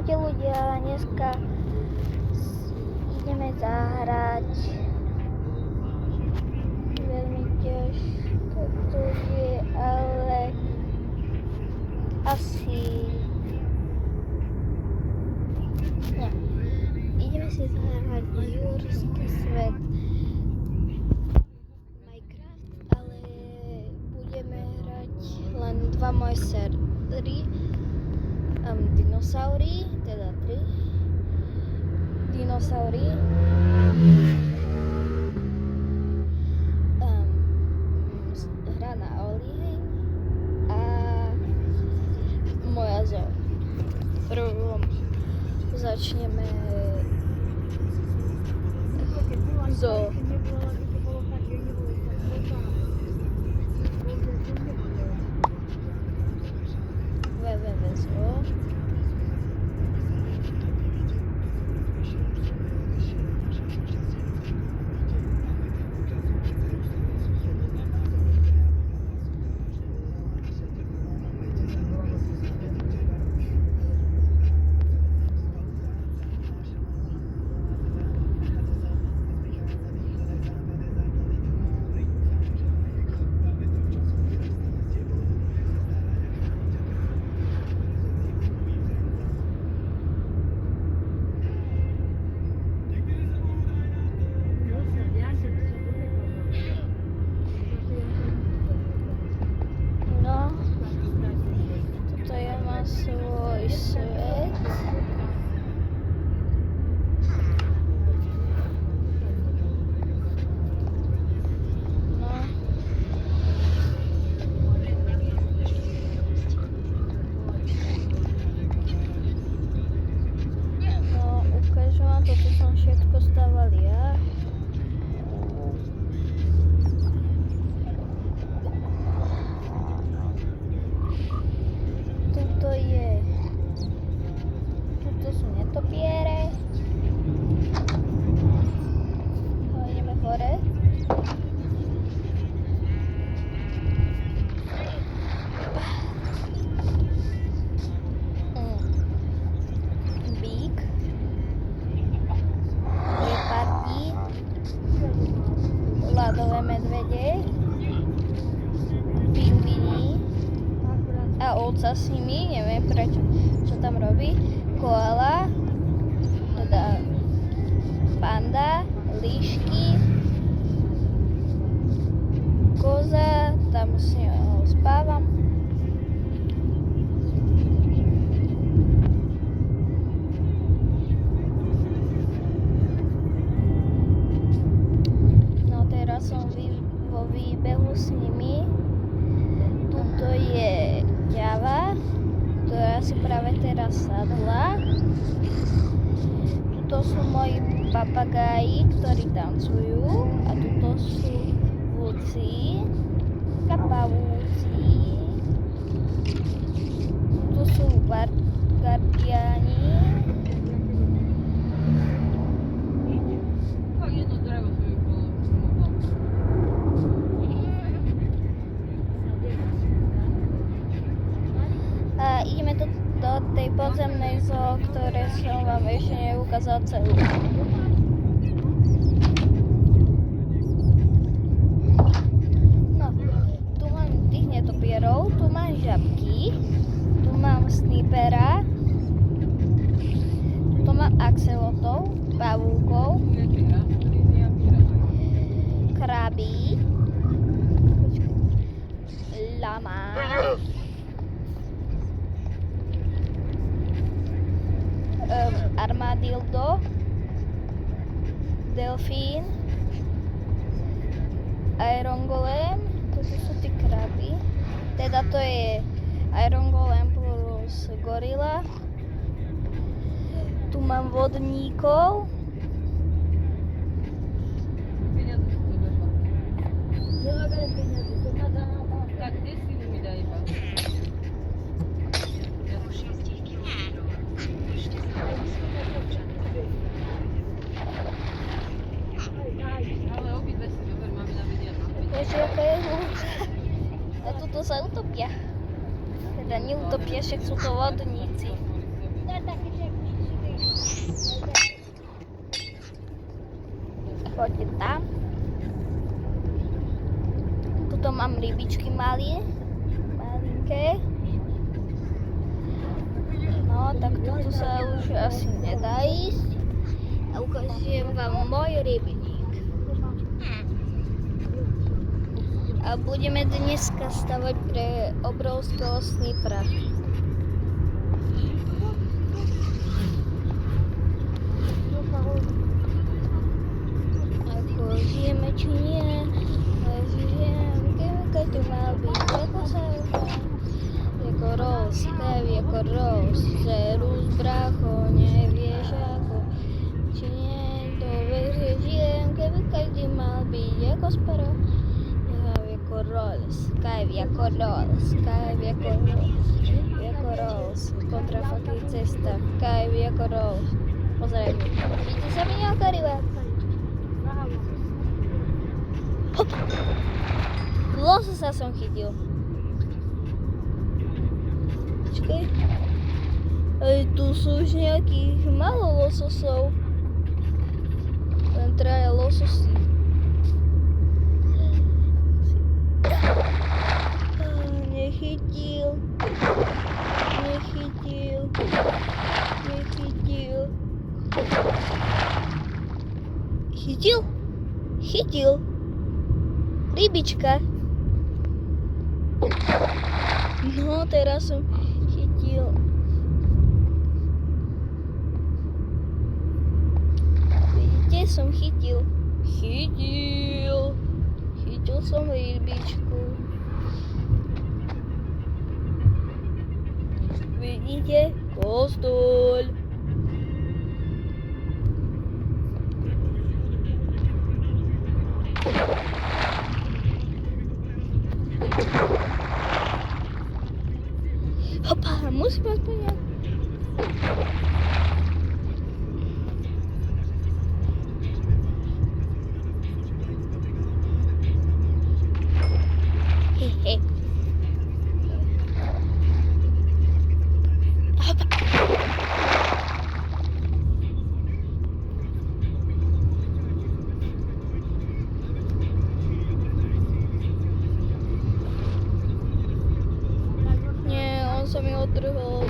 Čaute ľudia, dneska ideme zahrať veľmi ťažko to je, ale asi no. Ideme si zahrať Jurský svet Minecraft, ale budeme hrať len dva moje série. Dinosaury, teda 3 dinosaury, hra na olieň a moja zoo. Prvom začneme zoo. www.zoo. Svoj svet. No. No, ukážem vám to, čo som všetko stával ja. Tuto sú netopiere. No, ideme hore. Bík. Gepardi. Ľadové medvede. Pingvini. A ovca s nimi, neviem prečo, čo tam robí. Koala, teda panda, líšky, koza, tam s ňou spávam. No teraz som vo výbehu s nimi. Tuto je ťava, ktorá si práve teraz sadla. Tuto sú moji papagáji, ktorí tancujú. A tuto sú vlci, pavúci. Tuto sú guardiani. Ideme do tej podzemnej zoo, ktoré som vám ešte neukázal celú. No, tu mám tých netopierov, tu mám žabky, tu mám snipera, tu mám axolotov, pavúkov, kraby, lama, armadillo, delfín, iron golem, to sú tí kraby. Teda to je iron golem plus gorila. Tu mám vodníkov. Tak, kde si mi daj iba? Ale obidve si dober, máme na vidia. Vieš, aká je hluchá. A tuto sa utopia. Teda neutopia, však sú to vodníci. To je taký, že Poďte tam. Tuto mám rybičky malinké. No, tak tuto sa už asi nedá ísť. A ukážem vám môj rybník. A budeme dneska stavať pre obrovského snipra. Ako žijeme, či nie, keď tu mal byť, ako sa ako Rose, Kevin, ako Rose, Zerus, bracho, nevieš ako, či nie, to vieš, že žijem, keby každý mal byť, ako Sparo, ako Rose, Kevin, ako Rose, Kevin, ako Rose, ako Rose, kontrafaký cesta, Kevin, ako Rose, pozrejme, vidíte sa mi nejaká ryba? Hop! Lososa som chytil. Počkaj. Aj tu sú už nejakých málo lososov. Len traja lososy. Nechytil. Nechytil. Nechytil. Chytil? Chytil. Rybička. No, teraz som chytil. Vidíte, som chytil. Chytil. Chytil som rybičku. Vidíte? Kostol. Hopa, musím aspoň nejak. Hehe. Hopa. Sa mi odtrhol.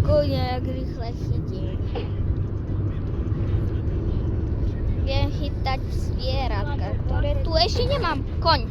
Koňa, jak rýchle chytí. Viem chytať zvieratka, ktoré tu ešte nemám. Koň.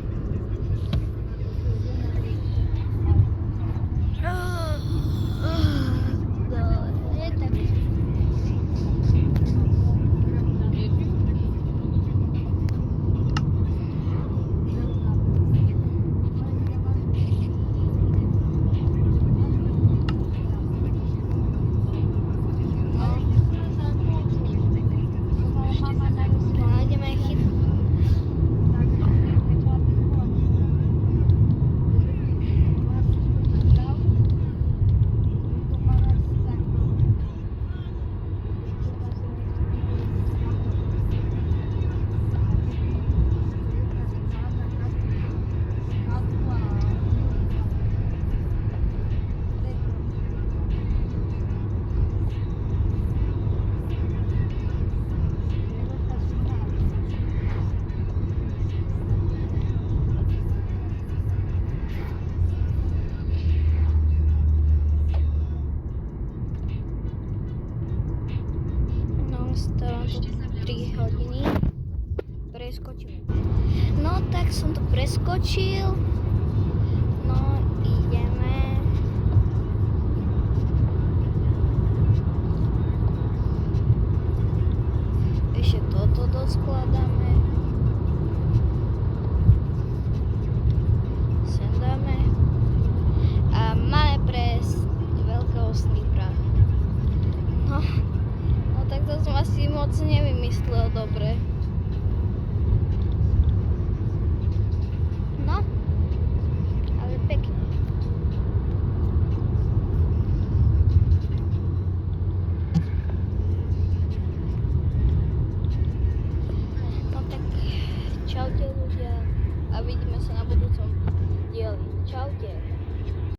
Stávam tu 3 hodiny. Preskočím. No tak som to preskočil. No ideme. Ešte toto doskladáme. Sem dáme. A máme presť veľkého snipra. No tak to som asi moc nevymyslel dobre. No, a vidíme sa na budúcom dieli. Čaute.